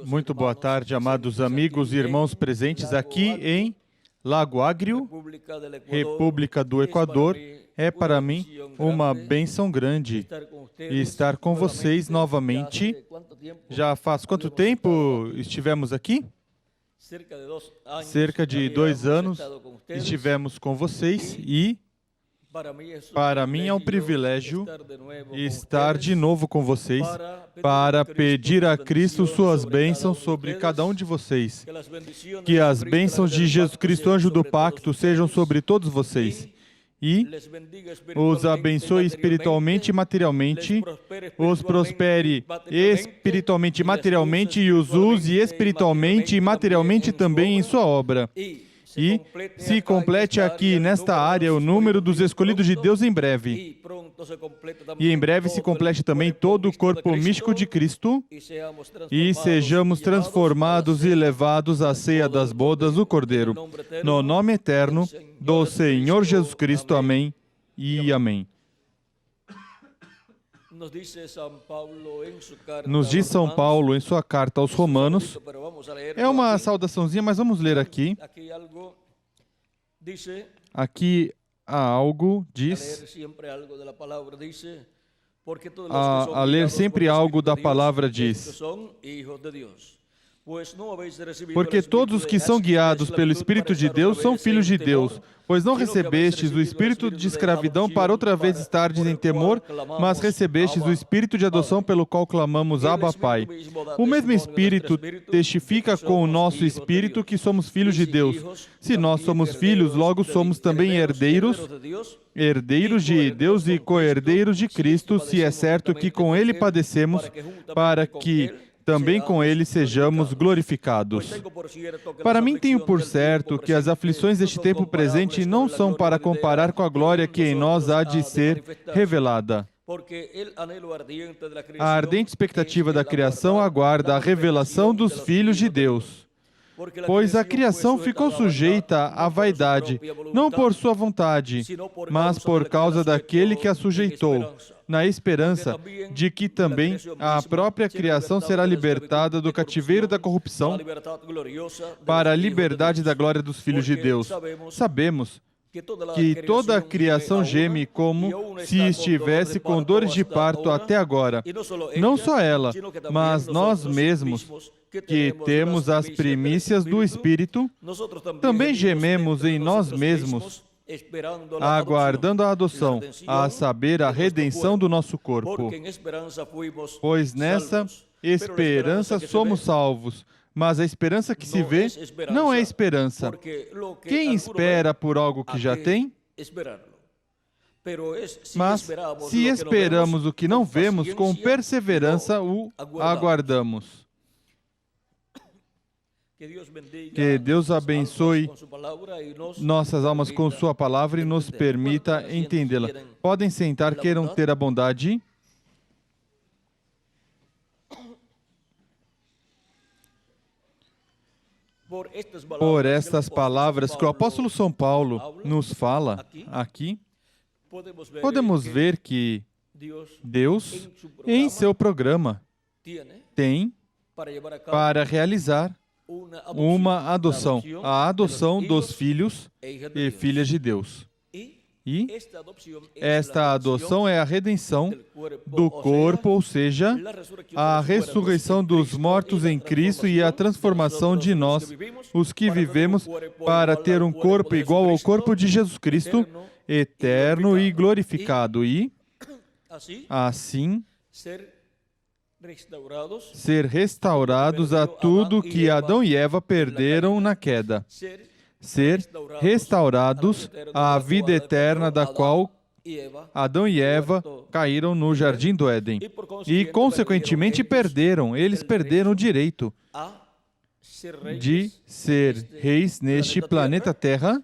Muito boa tarde, amados amigos e irmãos presentes aqui em Lago Agrio, República do Equador. É para mim uma bênção grande estar com vocês novamente. Já faz quanto tempo estivemos aqui? Cerca de 2 anos estivemos com vocês e para mim é um privilégio estar de novo com vocês para pedir a Cristo suas bênçãos sobre cada um de vocês. Que as bênçãos de Jesus Cristo, anjo do pacto, sejam sobre todos vocês. E os abençoe espiritualmente e materialmente, os prospere espiritualmente e materialmente e os use espiritualmente e materialmente também em sua obra. E se complete aqui nesta área o número dos escolhidos de Deus em breve. E em breve se complete também todo o corpo místico de Cristo e sejamos transformados e levados à ceia das bodas do Cordeiro. No nome eterno do Senhor Jesus Cristo. Amém e amém. Nos diz São Paulo em sua carta aos Romanos, é uma saudaçãozinha, mas vamos ler aqui. Aqui há algo, diz, a ler sempre algo da palavra diz. Porque todos os que são guiados pelo Espírito de Deus são filhos de Deus, pois não recebestes o espírito de escravidão para outra vez estardes em temor, mas recebestes o espírito de adoção pelo qual clamamos Abba, Pai. O mesmo Espírito testifica com o nosso espírito que somos filhos de Deus. Se nós somos filhos, logo somos também herdeiros de Deus e co-herdeiros de Cristo, se é certo que com Ele padecemos, para que também com Ele sejamos glorificados. Para mim tenho por certo que as aflições deste tempo presente não são para comparar com a glória que em nós há de ser revelada. A ardente expectativa da criação aguarda a revelação dos filhos de Deus. Pois a criação ficou sujeita à vaidade, não por sua vontade, mas por causa daquele que a sujeitou, na esperança de que também a própria criação será libertada do cativeiro da corrupção para a liberdade da glória dos filhos de Deus. Sabemos que toda a criação geme como se estivesse com dores de parto até agora. Não só ela, mas nós mesmos, que temos as primícias do Espírito, também gememos em nós mesmos, aguardando a adoção, a saber, a redenção do nosso corpo. Pois nessa esperança somos salvos, mas a esperança que se vê não é esperança. Quem espera por algo que já tem? Mas se esperamos o que não vemos, com perseverança o aguardamos. Que Deus abençoe nossas almas com sua palavra e nos permita entendê-la. Podem sentar, queiram ter a bondade. Por estas palavras que o apóstolo São Paulo nos fala aqui, podemos ver que Deus, em seu programa, tem para realizar uma adoção, a adoção dos filhos e filhas de Deus. E esta adoção é a redenção do corpo, ou seja, a ressurreição dos mortos em Cristo e a transformação de nós, os que vivemos, para ter um corpo igual ao corpo de Jesus Cristo, eterno e glorificado, e assim ser restaurados a tudo que Adão e Eva perderam na queda. Ser restaurados à vida eterna da qual Adão e Eva caíram no Jardim do Éden. E, consequentemente, eles perderam o direito de ser reis neste planeta Terra,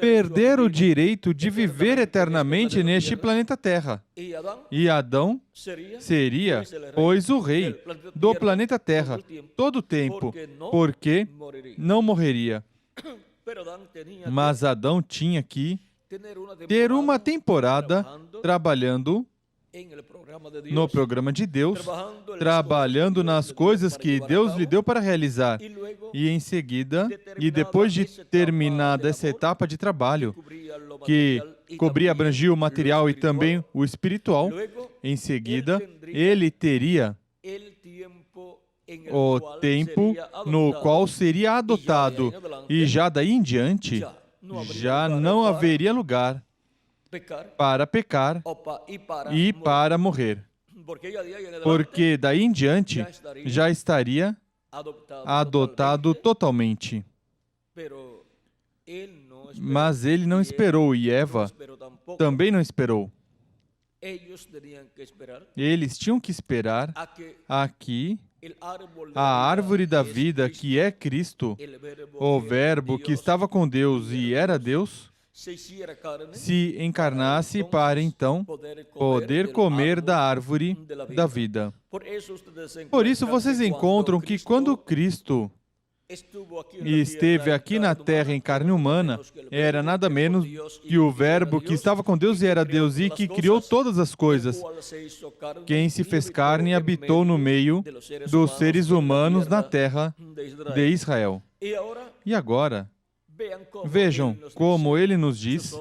perderam o direito de viver eternamente neste planeta Terra. E Adão seria, pois, o rei do planeta Terra todo o tempo, porque não morreria. Mas Adão tinha que ter uma temporada trabalhando no programa de Deus, trabalhando nas coisas que Deus lhe deu para realizar. E em seguida, e depois de terminada essa etapa de trabalho, que cobria, abrangia o material e também o espiritual, em seguida, ele teria o tempo no qual seria adotado, e já daí em diante, já não haveria lugar para pecar e para morrer. Porque daí em diante já estaria adotado totalmente. Mas ele não esperou, e Eva também não esperou. Eles tinham que esperar a que a árvore da vida, que é Cristo, o Verbo que estava com Deus e era Deus, se encarnasse para então poder comer da árvore da vida. Por isso vocês encontram que quando Cristo esteve aqui na terra em carne humana, era nada menos que o Verbo que estava com Deus e era Deus e que criou todas as coisas. Quem se fez carne e habitou no meio dos seres humanos na terra de Israel. E agora, vejam como ele nos diz: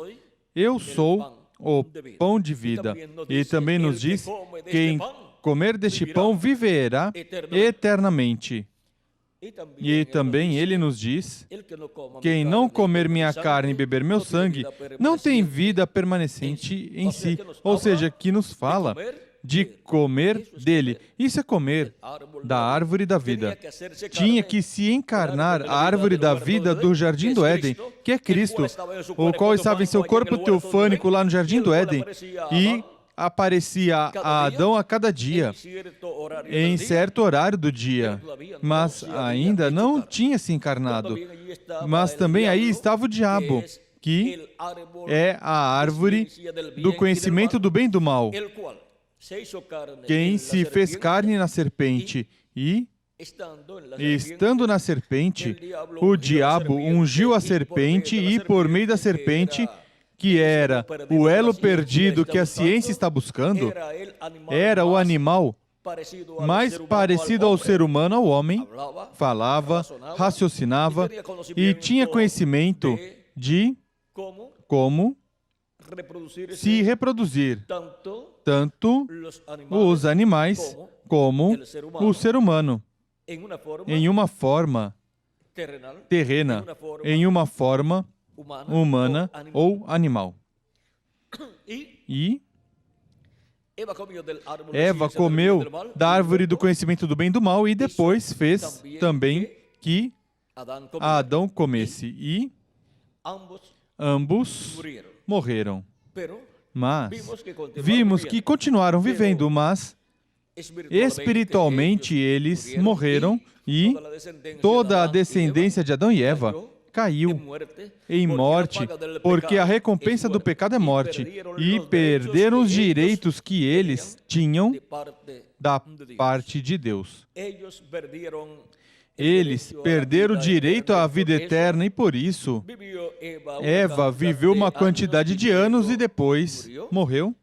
eu sou o pão de vida. E também nos diz: quem comer deste pão viverá eternamente. E também ele nos diz: quem não comer minha carne e beber meu sangue, não tem vida permanecente em si. Ou seja, que nos fala de comer dele. Isso é comer da árvore da vida. Tinha que se encarnar a árvore da vida do Jardim do Éden, que é Cristo, o qual estava em seu corpo teofânico lá no Jardim do Éden, e aparecia a Adão a cada dia, em certo horário do dia, mas ainda não tinha se encarnado. Mas também aí estava o diabo, que é a árvore do conhecimento do bem e do mal, quem se fez carne na serpente e, estando na serpente, o diabo ungiu a serpente e, por meio da serpente, que era o elo perdido que a ciência está buscando, era o animal mais parecido ao ser humano, ao homem, falava, raciocinava e tinha conhecimento de como se reproduzir, tanto os animais como o ser humano, em uma forma terrena, em uma forma humana ou animal. E Eva comeu da árvore do conhecimento do bem e do mal e depois fez também que Adão comesse, e ambos morreram. Mas vimos que continuaram vivendo, mas espiritualmente eles morreram, e toda a descendência de Adão e Eva caiu em morte, porque a recompensa do pecado é morte, e perderam os direitos que eles tinham da parte de Deus. Eles perderam o direito à vida eterna e, por isso, Eva viveu uma quantidade de anos e depois morreu.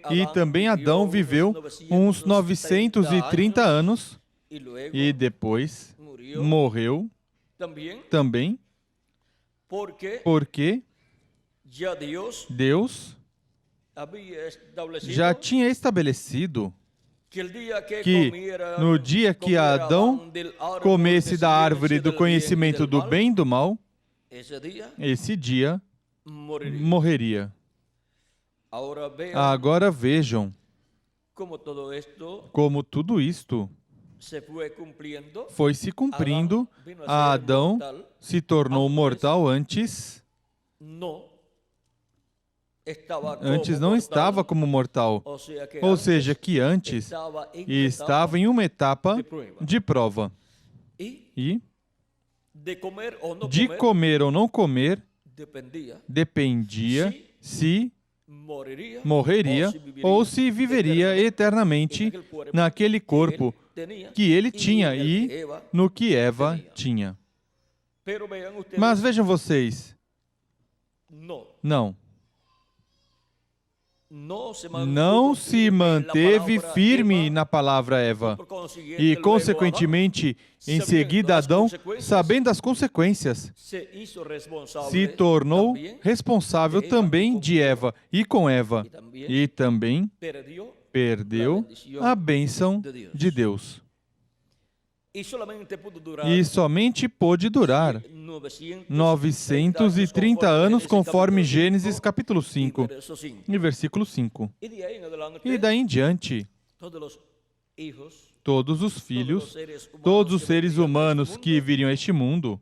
E também Adão viveu uns 930 anos e depois morreu também, porque Deus já tinha estabelecido que no dia que Adão comesse da árvore do conhecimento do bem e do mal, esse dia morreria. Agora vejam como tudo isto foi se cumprindo. Adão se tornou mortal antes não estava como mortal. Ou seja, que antes estava em uma etapa de prova. E de comer ou não comer dependia se morreria ou se viveria eternamente naquele corpo que ele tinha e no que Eva tinha. Mas vejam vocês, não. não se manteve firme na palavra Eva. E, consequentemente, em seguida Adão, sabendo as consequências, se tornou responsável também de Eva e com Eva. E também perdeu a bênção de Deus. E somente pôde durar 930 anos, conforme Gênesis capítulo 5, e versículo 5. E daí em diante, todos os filhos, todos os seres humanos que viriam a este mundo,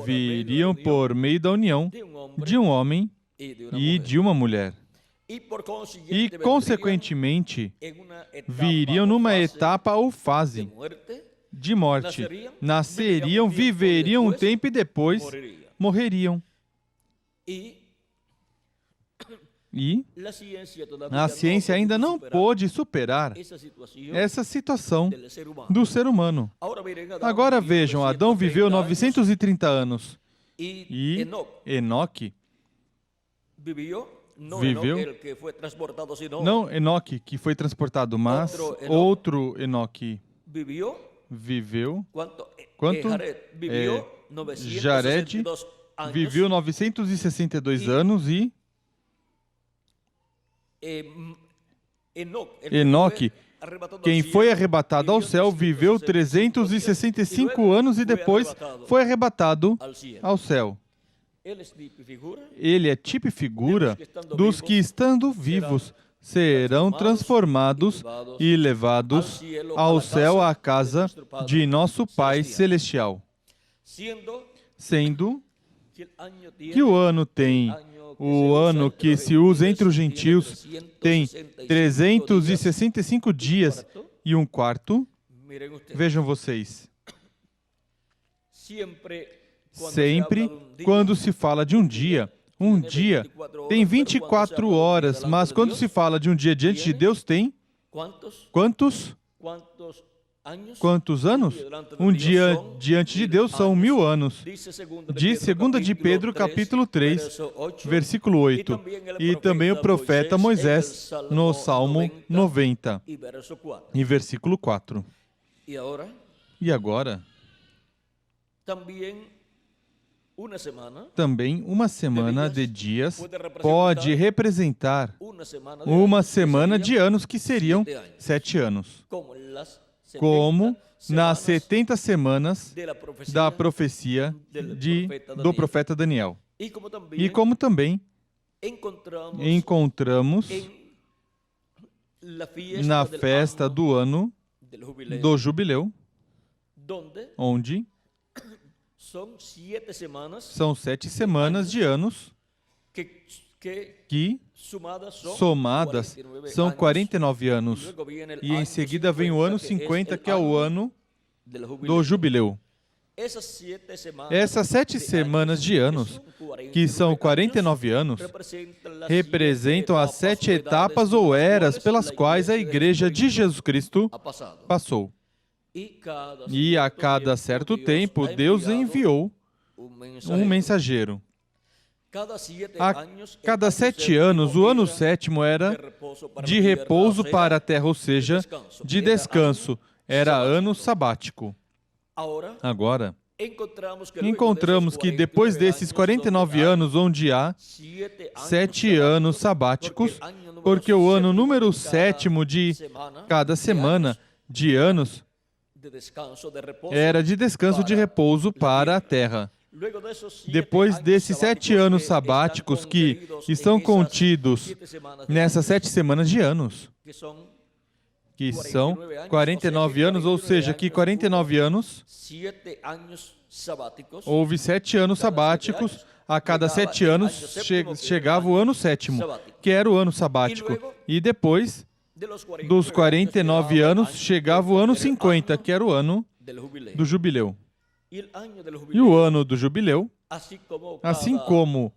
viriam por meio da união de um homem e de uma mulher. E, consequentemente, viriam numa etapa ou fase de morte. Nasceriam, viveriam um tempo e depois morreriam. E a ciência ainda não pôde superar essa situação do ser humano. Agora vejam, Adão viveu 930 anos e Enoque viveu, não Enoque que foi transportado, mas outro Enoque viveu, quanto? Jared viveu 962 anos e Enoque, quem foi arrebatado ao céu, viveu 365 anos e depois foi arrebatado ao céu. Ele é tipo e figura dos que, estando vivos, serão transformados e levados ao céu, à casa de nosso Pai Celestial. Sendo que o ano que se usa entre os gentios tem 365 dias e um quarto. Vejam vocês. Sempre quando se fala de um dia tem 24 horas, mas quando se fala de um dia diante de Deus tem quantos anos? Um dia diante de Deus são 1000 anos. Diz 2 de Pedro, capítulo 3, versículo 8. E também o profeta Moisés, no Salmo 90, e versículo 4. E agora? Também uma semana de dias pode representar uma semana de anos, que seriam 7 anos. Como nas 70 semanas da profecia do profeta Daniel. E como também encontramos na festa do ano do jubileu, onde são 7 semanas de anos que, somadas, são 49 anos. E em seguida vem o ano 50, que é o ano do jubileu. Essas 7 semanas de anos, que são 49 anos, representam as 7 etapas ou eras pelas quais a Igreja de Jesus Cristo passou. E a cada certo tempo, Deus enviou um mensageiro. A cada 7 anos, o ano 7º era de repouso para a terra, ou seja, de descanso. Era ano sabático. Agora, encontramos que depois desses 49 anos, onde há 7 anos sabáticos, porque o ano número 7º de cada semana de anos era de descanso, de repouso para a terra. Depois desses 7 anos sabáticos que estão contidos nessas 7 semanas de anos, que são 49 anos, ou seja, que 49 anos, houve 7 anos sabáticos, a cada 7 anos chegava o ano 7º, que era o ano sabático, e depois dos 49 anos chegava o ano 50, que era o ano do jubileu. E o ano do jubileu, assim como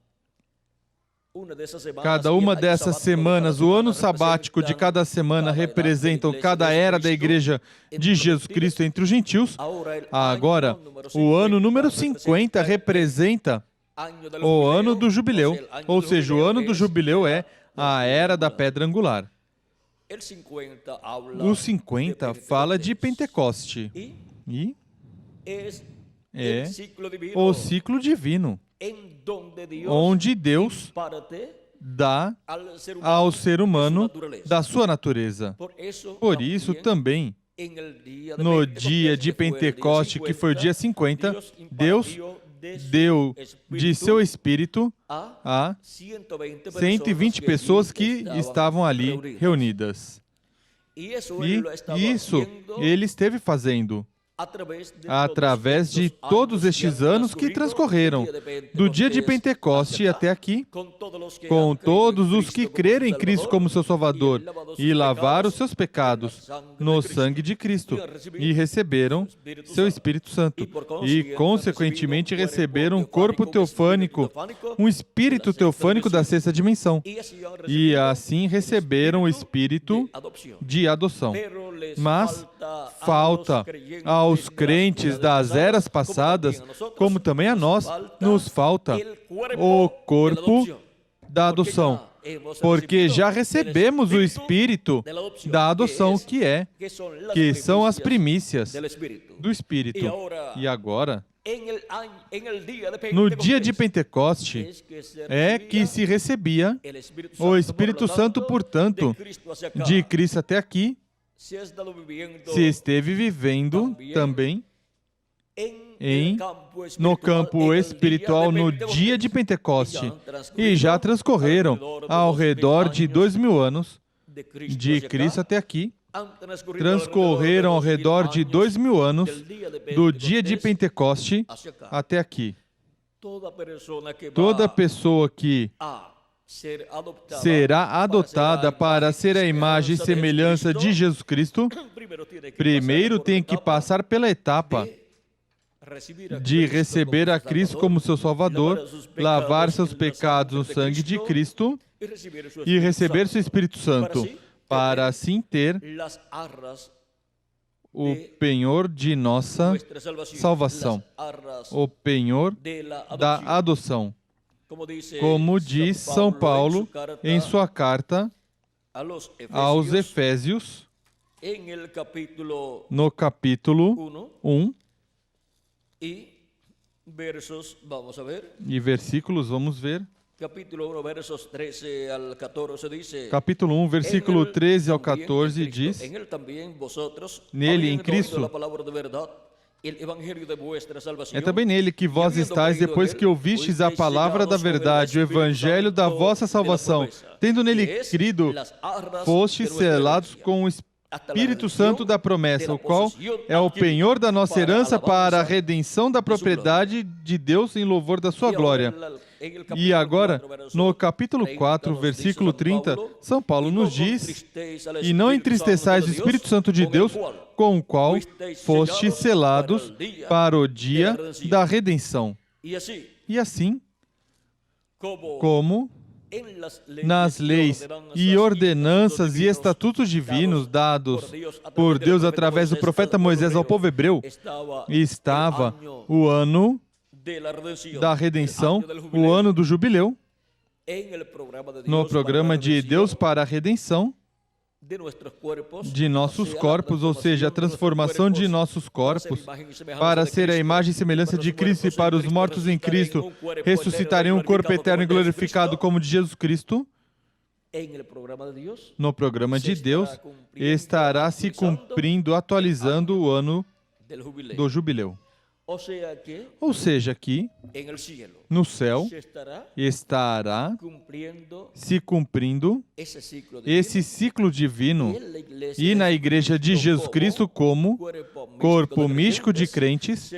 cada uma dessas semanas, o ano sabático de cada semana representam cada era da Igreja de Jesus Cristo entre os gentios, agora o ano número 50 representa o ano do jubileu, ou seja, o ano do jubileu é a era da pedra angular. O 50 fala de Pentecoste e é o ciclo divino, onde Deus dá ao ser humano da sua natureza. Por isso, também, no dia de Pentecoste, que foi o dia 50, Deus deu de seu Espírito a 120 pessoas que estavam ali reunidas. E isso ele esteve fazendo através de todos estes anos que transcorreram, do dia de Pentecoste até aqui, com todos os que crerem em Cristo como seu Salvador e lavaram os seus pecados no sangue de Cristo e receberam seu Espírito Santo e, consequentemente, receberam um corpo teofânico, um espírito teofânico da sexta dimensão e, assim, receberam o espírito de adoção. Mas falta aos crentes das eras passadas, como também a nós, nos falta o corpo da adoção, porque já recebemos o Espírito da adoção, que são as primícias do Espírito. E agora, no dia de Pentecoste, é que se recebia o Espírito Santo, portanto, de Cristo até aqui, se esteve vivendo também no campo espiritual no dia de Pentecoste e já transcorreram ao redor de 2000 anos de Cristo até aqui, transcorreram ao redor de 2000 anos do dia de Pentecoste até aqui. Toda pessoa que será adotada para ser a imagem e semelhança de Jesus Cristo, primeiro tem que passar pela etapa de receber a Cristo como seu Salvador, lavar seus pecados no sangue de Cristo e receber seu Espírito Santo, para assim ter o penhor de nossa salvação, o penhor da adoção. Como diz São Paulo em sua carta aos Efésios, no capítulo 1, e versículos, vamos ver. Capítulo 1, versículo 13 ao 14 diz: Nele, em Cristo, é também nele que vós estáis, depois que ouvistes a palavra da verdade, o evangelho da vossa salvação. Tendo nele crido, fostes selados com o Espírito Santo da promessa, o qual é o penhor da nossa herança para a redenção da propriedade de Deus em louvor da sua glória. E agora, no capítulo 4, versículo 30, São Paulo nos diz: E não entristeçais o Espírito Santo de Deus, com o qual fostes selados para o dia da redenção. E assim, como nas leis e ordenanças e estatutos divinos dados por Deus através do profeta Moisés ao povo hebreu, estava o ano da redenção, o ano do jubileu, no programa de Deus para a redenção de nossos corpos, ou seja, a transformação de nossos corpos para ser a imagem e semelhança de Cristo, e para os mortos em Cristo ressuscitarem um corpo eterno e glorificado como de Jesus Cristo. No programa de Deus estará se cumprindo, atualizando o ano do jubileu. Ou seja, aqui no céu estará se cumprindo esse ciclo divino, e na Igreja de Jesus Cristo, como corpo místico de crentes,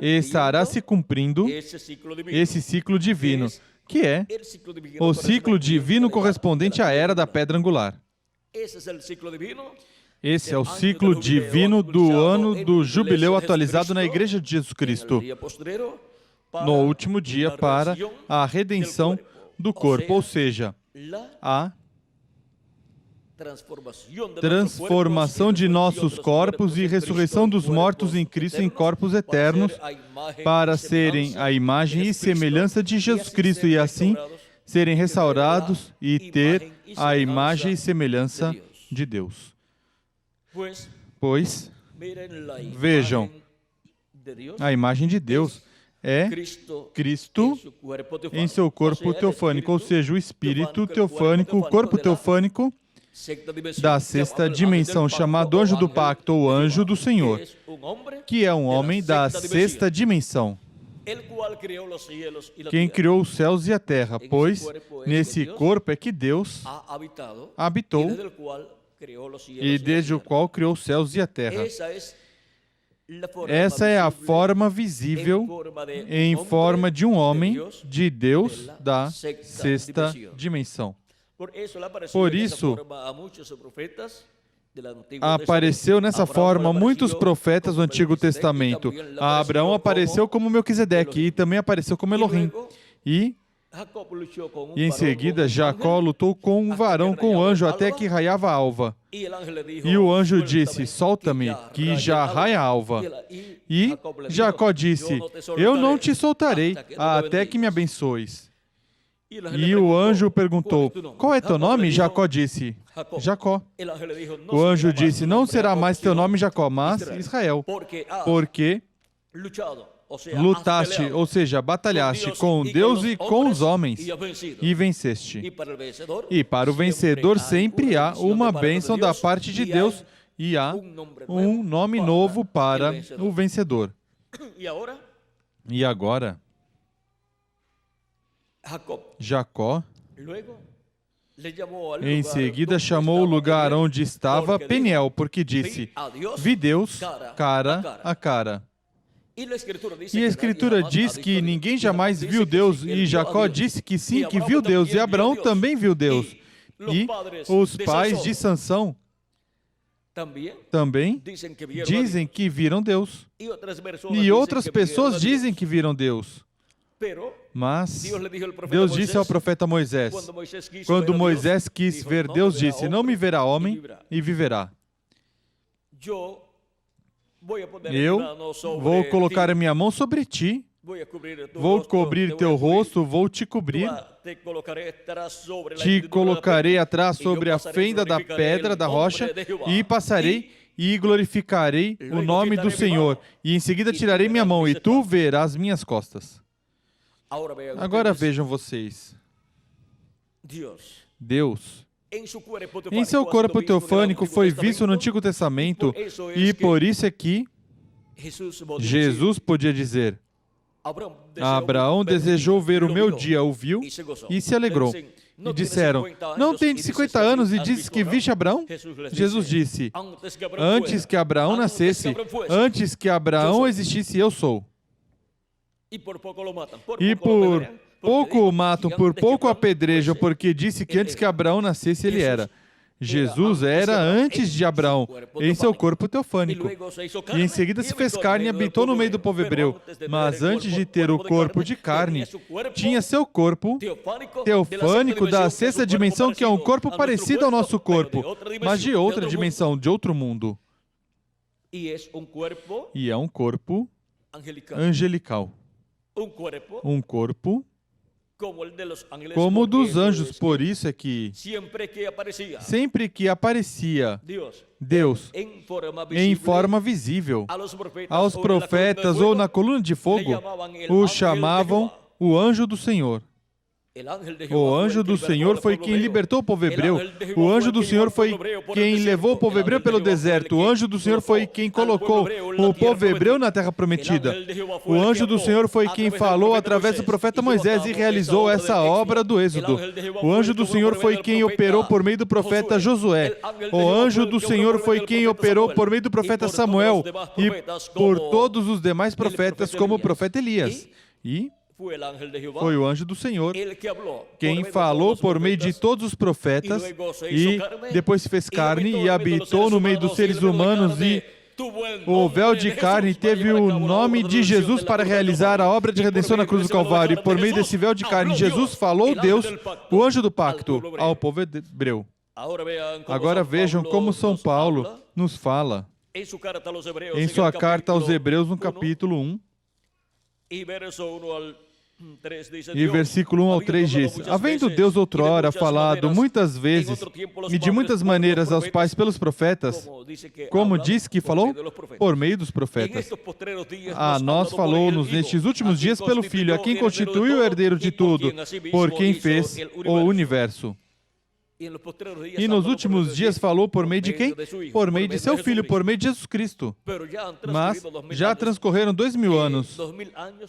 estará se cumprindo esse ciclo divino, que é o ciclo divino correspondente à era da pedra angular. Esse é o ciclo divino do ano do jubileu atualizado na Igreja de Jesus Cristo, no último dia, para a redenção do corpo, ou seja, a transformação de nossos corpos e ressurreição dos mortos em Cristo em corpos eternos, para serem a imagem e semelhança de Jesus Cristo, e assim serem restaurados e ter à imagem e semelhança de Deus. Pois, vejam, a imagem de Deus é Cristo em seu corpo teofânico, ou seja, o Espírito teofânico, o corpo teofânico da sexta dimensão, chamado anjo do pacto ou anjo do Senhor, que é um homem da sexta dimensão, quem criou os céus e a terra, pois nesse corpo é que Deus habitou e desde o qual criou os céus e a terra. Essa é a forma visível em forma de um homem, de Deus, da sexta dimensão. Por isso, apareceu nessa forma muitos profetas do Antigo Testamento. A Abraão apareceu como Melquisedeque e também apareceu como Elohim. E em seguida, Jacó lutou com um varão, com um anjo, até que raiava a alva. E o anjo disse, solta-me, que já raia a alva. E Jacó disse, eu não te soltarei, até que me abençoes. E o anjo perguntou, qual é teu nome? Jacó disse, Jacó. O anjo disse, não será mais teu nome Jacó, mas Israel, porque lutaste, ou seja, batalhaste com Deus e com os homens e venceste. E para o vencedor sempre há uma bênção da parte de Deus e há um nome novo para o vencedor. E agora, Jacó, em seguida, chamou o lugar onde estava Peniel, porque disse, vi Deus cara a cara. E a Escritura diz que ninguém jamais viu Deus, e Jacó disse que sim, que viu Deus, e Abraão também viu Deus. E os pais de Sansão também dizem que viram Deus. E outras pessoas dizem que viram Deus. Mas Deus disse ao profeta Moisés, quando Moisés quis ver Deus, disse, não me verá homem e viverá. Eu vou colocar a minha mão sobre ti, vou cobrir teu rosto, vou te cobrir, te colocarei atrás sobre a fenda da pedra, da rocha, e passarei e glorificarei o nome do Senhor. E em seguida tirarei minha mão, e tu verás minhas costas. Agora vejam vocês, Deus, em seu corpo teofânico foi visto no Antigo Testamento, e por isso é que Jesus podia dizer, Abraão desejou ver o meu dia, o viu e se alegrou. E disseram, não tem 50 anos e dizes que viste Abraão? Jesus disse, antes que Abraão nascesse, antes que Abraão existisse, eu sou. E por pouco o matam, por pouco o apedrejam, porque disse que antes que Abraão nascesse, ele era. Jesus era antes de Abraão, em seu corpo teofânico. E em seguida se fez carne e habitou no meio do povo hebreu. Mas antes de ter o corpo de carne, tinha seu corpo teofânico da sexta dimensão, que é um corpo parecido ao nosso corpo, mas de outra dimensão, de outro mundo. E é um corpo angelical. Um corpo como o dos anjos. Por isso é que sempre que aparecia Deus em forma visível aos profetas ou na coluna de fogo, o chamavam o anjo do Senhor. O anjo do Senhor foi quem libertou o povo hebreu. O anjo do Senhor foi quem levou o povo hebreu pelo deserto. O anjo do Senhor foi quem colocou o povo hebreu na terra prometida. O anjo do Senhor foi quem falou através do profeta Moisés e realizou essa obra do Êxodo. O anjo do Senhor foi quem operou por meio do profeta Josué. O anjo do Senhor foi quem operou por meio do profeta Samuel e por todos os demais profetas, como o profeta Elias. E foi o anjo do Senhor quem falou por meio de todos os profetas e depois se fez carne e habitou no meio dos seres humanos, e o véu de carne teve o nome de Jesus para realizar a obra de redenção na cruz do Calvário. E por meio desse véu de carne, Jesus falou Deus, o anjo do pacto, ao povo hebreu. Agora vejam como São Paulo nos fala em sua carta aos Hebreus, no capítulo 1, E versículo 1 ao 3 diz: havendo Deus outrora falado muitas vezes e de muitas maneiras aos pais pelos profetas, como diz que falou? Por meio dos profetas. A nós falou-nos nestes últimos dias pelo Filho, a quem constituiu o herdeiro de tudo, por quem fez o universo. E nos últimos dias falou por meio de quem? Por meio de seu Filho, por meio de Jesus Cristo. Mas já transcorreram 2000 anos.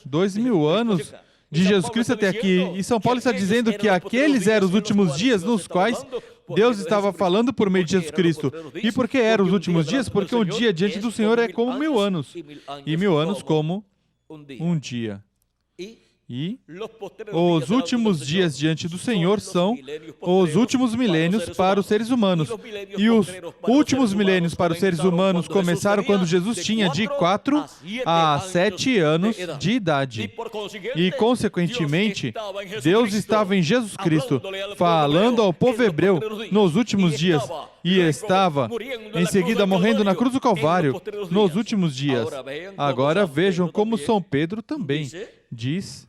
2000 anos de Jesus Cristo até aqui. E São Paulo está dizendo que aqueles eram os últimos dias nos quais Deus estava falando por meio de Jesus Cristo. E por que eram os últimos dias? Porque um dia diante do Senhor é como 1000 anos. E 1000 anos como um dia. E os últimos dias diante do Senhor são os últimos milênios para os seres humanos. E os últimos milênios para os seres humanos começaram quando Jesus tinha de 4 a 7 anos de idade. E, consequentemente, Deus estava em Jesus Cristo, falando ao povo hebreu nos últimos dias. E estava, em seguida, morrendo na cruz do Calvário nos últimos dias. Agora vejam como São Pedro também diz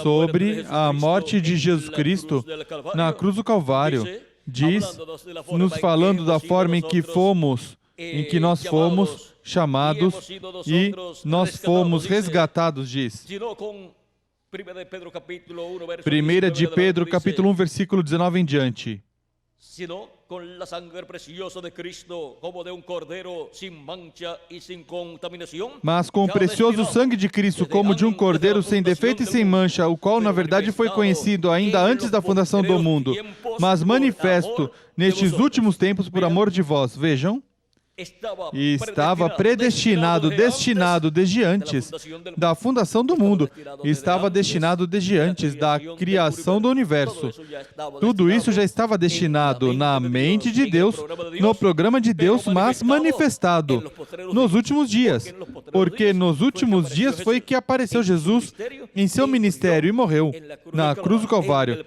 sobre a morte de Jesus Cristo na cruz do Calvário. Diz, nos falando da forma em que nós fomos chamados e nós fomos resgatados, diz. 1 de Pedro, capítulo 1, versículo 19 em diante. Sino con la sangre preciosa de Cristo, como de cordeiro sin mancha y sin contaminación. Mas com o precioso sangue de Cristo, como de um cordeiro sem defeito e sem mancha, o qual na verdade foi conhecido ainda antes da fundação do mundo, mas manifesto nestes últimos tempos por amor de vós. Vejam. E estava predestinado, destinado desde antes da fundação do mundo. Estava destinado desde antes da criação do universo. Tudo isso já estava destinado na mente de Deus, no programa de Deus, mas manifestado nos últimos dias. Porque nos últimos dias foi que apareceu Jesus em seu ministério e morreu na cruz do Calvário.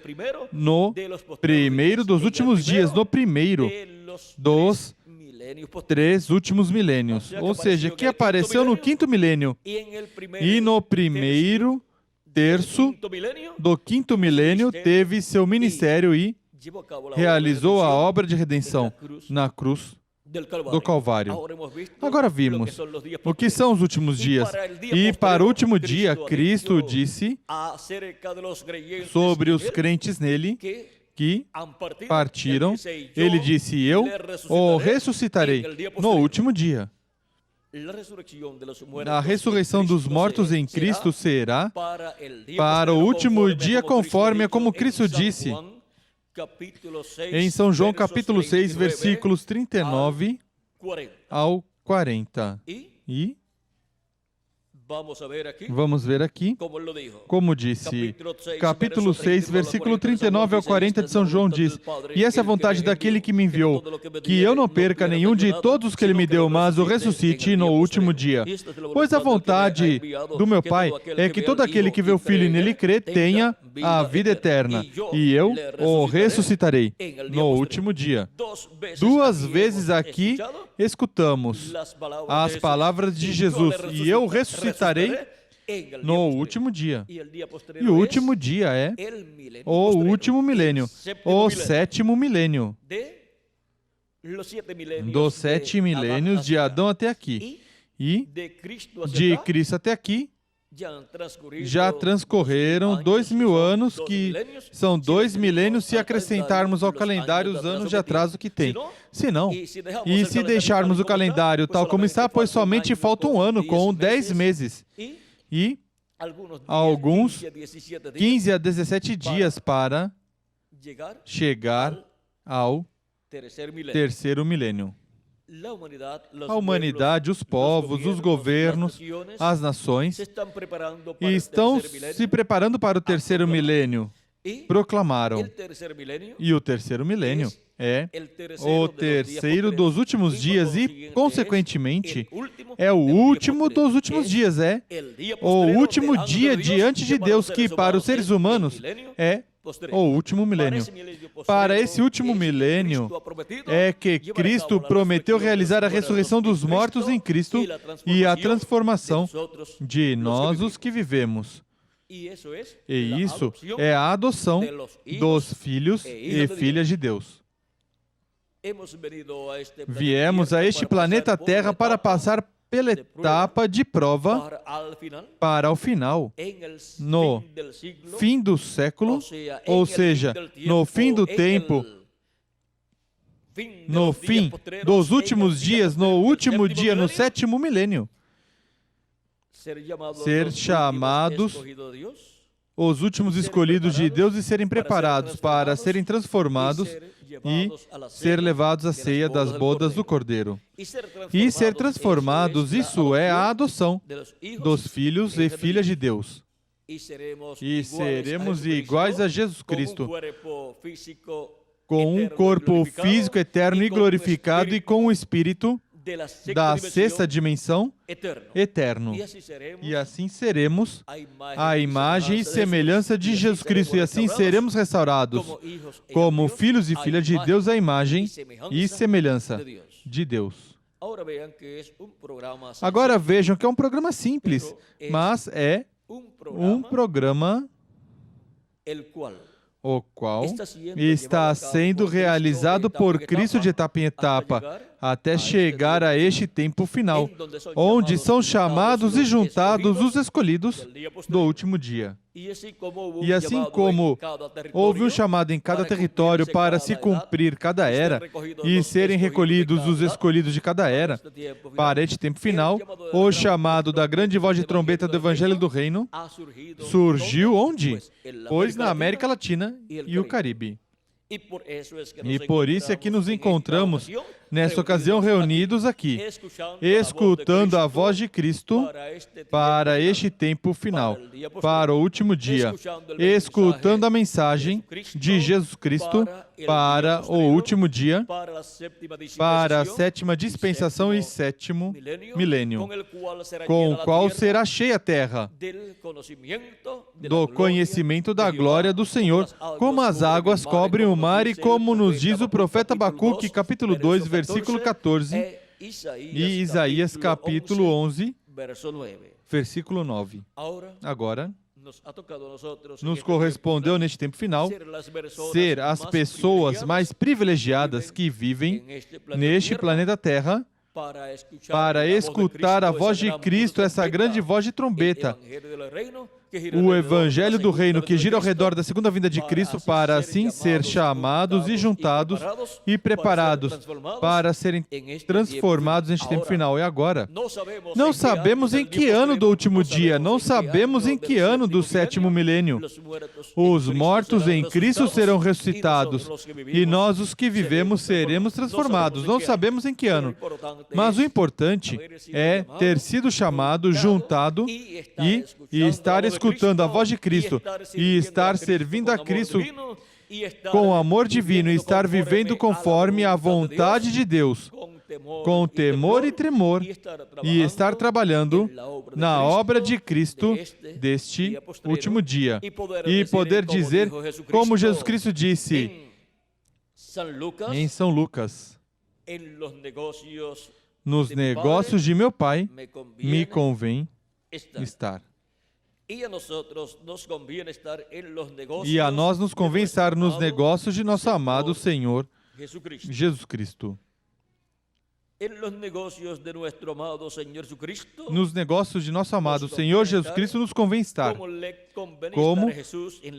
No primeiro dos últimos dias, no primeiro dos 3 últimos milênios, ou seja, que apareceu no 5º milênio e no primeiro terço do 5º milênio teve seu ministério e realizou a obra de redenção na cruz do Calvário. Agora vimos o que são os últimos dias. E para o último dia, Cristo disse sobre os crentes nele que partiram, ele disse, eu o ressuscitarei no último dia. A ressurreição dos mortos em Cristo será para o último dia, conforme como Cristo disse em São João capítulo 6, versículos 39 ao 40. E vamos ver aqui, como disse, capítulo 6, versículo 39 ao 40 de São João diz, e essa é a vontade daquele que me enviou, que eu não perca nenhum de todos os que ele me deu, mas o ressuscite no último dia. Pois a vontade do meu Pai é que todo aquele que vê o Filho e nele crê tenha a vida eterna, e eu o ressuscitarei no último dia. 2 vezes aqui escutamos as palavras de Jesus, e eu ressuscitarei no último dia. E o último dia é o último milênio, o 7º milênio. Dos 7 milênios de Adão até aqui. E de Cristo até aqui, já transcorreram 2000 anos, que são 2 milênios se acrescentarmos ao calendário os anos de atraso que tem. Se não, e se deixarmos o calendário tal como está, pois somente falta um ano com 10 meses. E alguns 15 a 17 dias para chegar ao 3º milênio. A humanidade, os povos, os governos, as nações estão se preparando para o 3º milênio. Proclamaram. E o 3º milênio é o terceiro dos últimos dias e, consequentemente, é o último dos últimos dias. É o último dia diante de Deus, que para os seres humanos é o último milênio. Para esse último milênio é que Cristo prometeu realizar a ressurreição dos mortos em Cristo e a transformação de nós, os que vivemos. Y eso es E la isso adopción é a adoção de los hijos dos filhos e e hijas de filhas de Deus. Hemos venido a este planeta Viemos a Tierra este para planeta pasar por Terra la para etapa passar pela etapa de prova para al final, para o final, en el no fin del siglo, fim do século, ou en el seja, fin del tiempo, no fim do en tempo, el fin de no los días fim postreros, dos en el últimos día dias, no postrero del último séptimo dia, no milenio, sétimo milênio, ser llamados ser los últimos chamados escogidos de Dios, os últimos escolhidos de Deus e serem preparados para serem transformados e ser levados à ceia das bodas do Cordeiro. E ser transformados, isso é a adoção dos filhos e filhas de Deus. E seremos iguais a Jesus Cristo, com um corpo físico eterno e glorificado e com o Espírito da sexta dimensão eterno. E assim seremos a imagem e semelhança de Jesus Cristo, e assim seremos restaurados como filhos e filhas de Deus, a imagem e semelhança de Deus. Agora vejam que é um programa simples, mas é um programa o qual está sendo realizado por Cristo de etapa em etapa, até chegar a este tempo final, onde são chamados e juntados os escolhidos do último dia. E assim como houve um chamado em cada território para se cumprir cada era e serem recolhidos os escolhidos de cada era, para este tempo final, o chamado da grande voz de trombeta do Evangelho do Reino surgiu onde? Pois na América Latina e o Caribe. E por isso é que nos encontramos, nesta ocasião, reunidos aqui, escutando a voz de Cristo para este tempo final, para o último dia, escutando a mensagem de Jesus Cristo para o último dia, para a sétima dispensação e sétimo milênio, com o qual será cheia a terra do conhecimento da glória do Senhor, como as águas cobrem o mar, e como nos diz o profeta Abacuque, capítulo 2, versículo 14, e Isaías, capítulo 11, versículo 9. Agora, nos correspondeu neste tempo final ser as pessoas mais privilegiadas que vivem neste planeta Terra para escutar a voz de Cristo, essa grande voz de trombeta, o Evangelho do Reino que gira ao redor da segunda vinda de Cristo, para assim ser chamados e juntados e preparados para serem transformados neste tempo final. E agora, não sabemos em que ano do último dia, não sabemos em que ano do sétimo milênio. Os mortos em Cristo serão ressuscitados e nós, os que vivemos, seremos transformados. Não sabemos em que ano, mas o importante é ter sido chamado, juntado e estar escutando a voz de Cristo e estar servindo a Cristo com amor divino e estar vivendo conforme a vontade de Deus, com temor e tremor, e estar trabalhando na obra de Cristo deste último dia. E poder dizer, como Jesus Cristo disse em São Lucas: nos negócios de meu Pai me convém estar. E a nós nos convém estar nos negócios de nosso amado Senhor Jesus Cristo. Nos negócios de nosso amado Senhor Jesus Cristo nos convém estar, como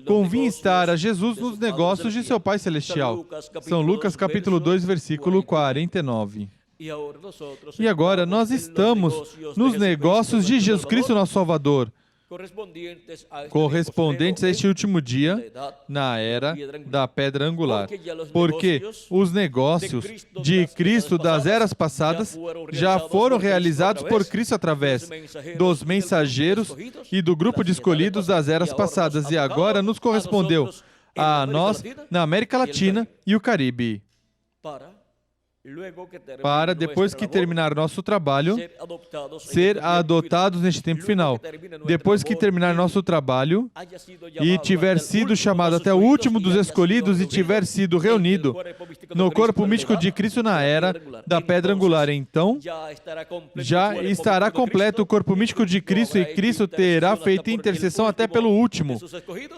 convinha estar a Jesus nos negócios de seu Pai Celestial. São Lucas capítulo 2, versículo 49. E agora nós estamos nos negócios de Jesus Cristo, nosso Salvador, correspondentes a este último dia, na era da pedra angular. Porque os negócios de Cristo das eras passadas já foram realizados por Cristo através dos mensageiros e do grupo de escolhidos das eras passadas, e agora nos correspondeu a nós na América Latina e o Caribe. para, depois que terminar nosso trabalho, ser adotados neste tempo final. Depois que terminar nosso trabalho e tiver sido chamado até o último dos escolhidos e tiver sido reunido no corpo místico de Cristo na era da pedra angular, então já estará completo o corpo místico de Cristo e Cristo terá feito intercessão até pelo último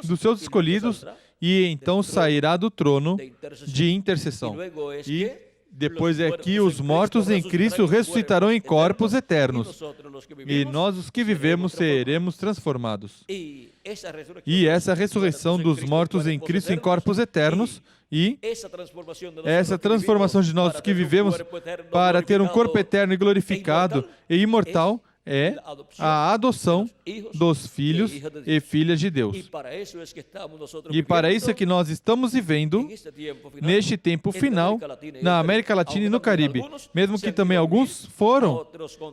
dos seus escolhidos e então sairá do trono de intercessão. E depois é que os mortos em Cristo ressuscitarão em corpos eternos. E nós, os que vivemos, seremos transformados. E essa ressurreição dos mortos em Cristo em corpos eternos e essa transformação de nós, os que vivemos, para ter um corpo eterno e glorificado e imortal, é a adoção dos filhos e filhas de Deus. E para isso é que nós estamos vivendo neste tempo final na América Latina e no Caribe. Mesmo que também alguns foram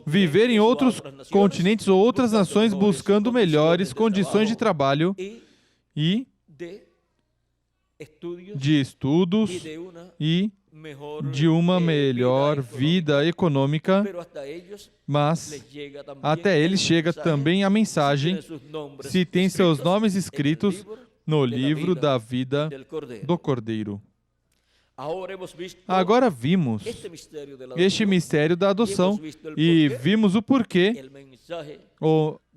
viver em outros continentes ou outras nações buscando melhores condições de trabalho e de estudos e de uma melhor vida econômica, mas até eles chega também a mensagem se tem seus nomes escritos no livro da vida do Cordeiro. Agora vimos este mistério da adoção e vimos o porquê,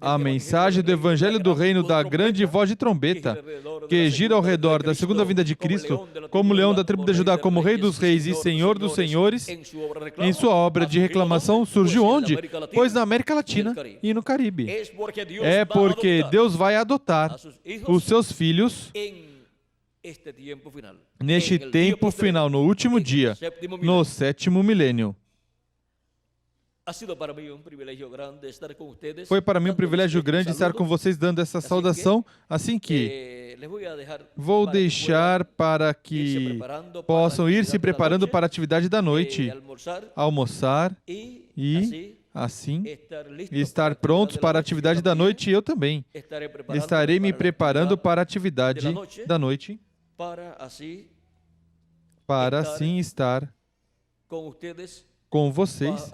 a mensagem do Evangelho do Reino da grande voz de trombeta, que gira ao redor da segunda vinda de Cristo, como leão da tribo de Judá, como Rei dos Reis e Senhor dos Senhores, em sua obra de reclamação surgiu onde? Pois na América Latina e no Caribe. É porque Deus vai adotar os seus filhos neste tempo final, no último dia, no sétimo milênio. Foi para mim um privilégio grande estar com vocês dando essa saudação, assim que vou deixar para que possam ir se preparando para a atividade da noite, almoçar e assim estar prontos para a atividade da noite, e eu também estarei me preparando para a atividade da noite, para assim estar com vocês,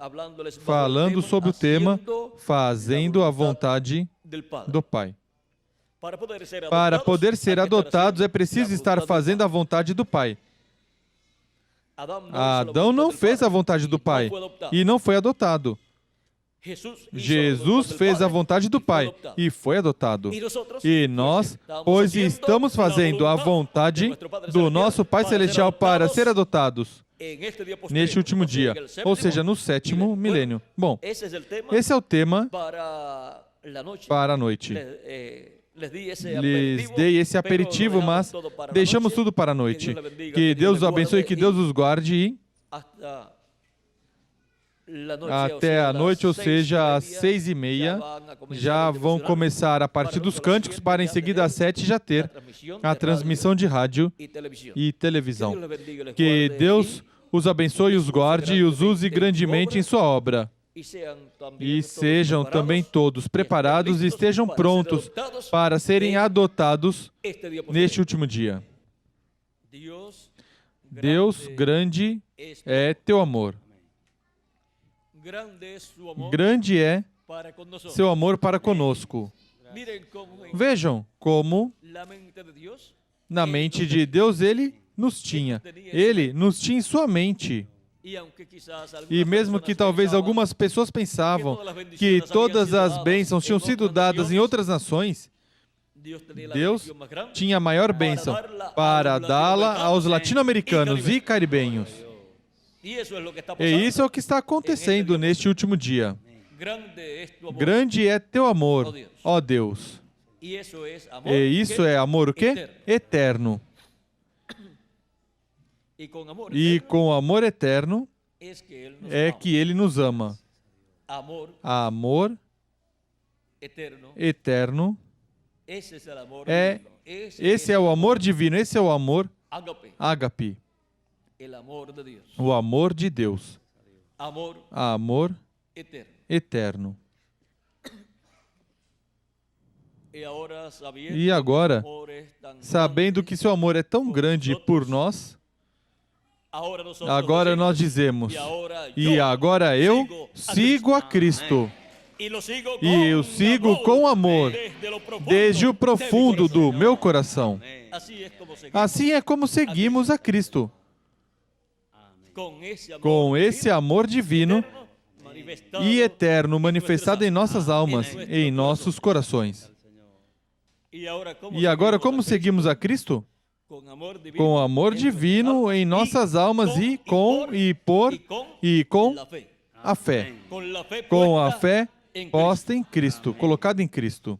falando sobre o tema Fazendo a Vontade do Pai. Para poder ser adotados, é preciso estar fazendo a vontade do Pai. Adão não fez a vontade do Pai e não foi adotado. Jesus fez a vontade do Pai e foi adotado. E nós, pois estamos fazendo a vontade do nosso Pai Celestial para ser adotados neste último dia, ou seja, no sétimo milênio. Bom, esse é o tema para a noite. Lhes dei esse aperitivo, mas deixamos tudo para a noite. Que Deus os abençoe, que Deus os guarde e até a noite, ou seja, às 6h30, já vão começar a partir dos cânticos, para em seguida às 7 já ter a transmissão de rádio e televisão. Que Deus os abençoe, os guarde e os use grandemente em sua obra. E sejam também todos preparados e estejam prontos para serem adotados neste último dia. Deus, grande é teu amor. Grande é seu amor para conosco. Vejam como, na mente de Deus, Ele nos tinha. Ele nos tinha em sua mente. E mesmo que talvez algumas pessoas pensavam que todas as bênçãos tinham sido dadas em outras nações, Deus tinha a maior bênção para dá-la aos latino-americanos e caribenhos. E isso é o que está acontecendo neste último dia. Grande é teu amor, ó Deus. E isso é amor o quê? Eterno. E com amor eterno é que Ele nos ama. Amor eterno. Esse é o amor divino, esse é o amor ágape. O amor de Deus. Amor eterno. E agora, sabendo que seu amor é tão grande por nós, Agora nós dizemos, e agora eu sigo a Cristo. E eu sigo com amor, desde o profundo do meu coração. Assim é como seguimos a Cristo. Com esse amor divino e eterno manifestado em nossas almas, em nossos corações. E agora, como seguimos a Cristo? Com amor divino em nossas almas e com a fé. Com a fé posta em Cristo, colocada em Cristo.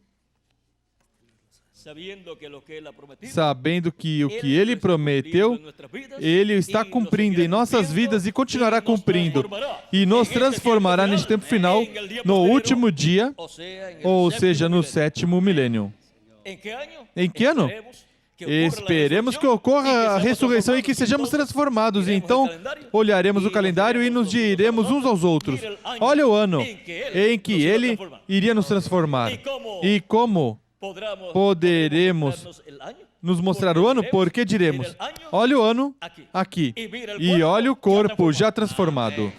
Sabendo que o que Ele prometeu, Ele está cumprindo em nossas vidas e continuará cumprindo. E nos transformará neste tempo final, no último dia, ou seja, no 7º milênio. Em que ano? Esperemos que ocorra a ressurreição e que sejamos transformados. Então, olharemos o calendário e nos diremos uns aos outros: olha o ano em que Ele iria nos transformar. E como poderemos nos mostrar o ano? Porque diremos: olha o ano aqui e olha o corpo já transformado.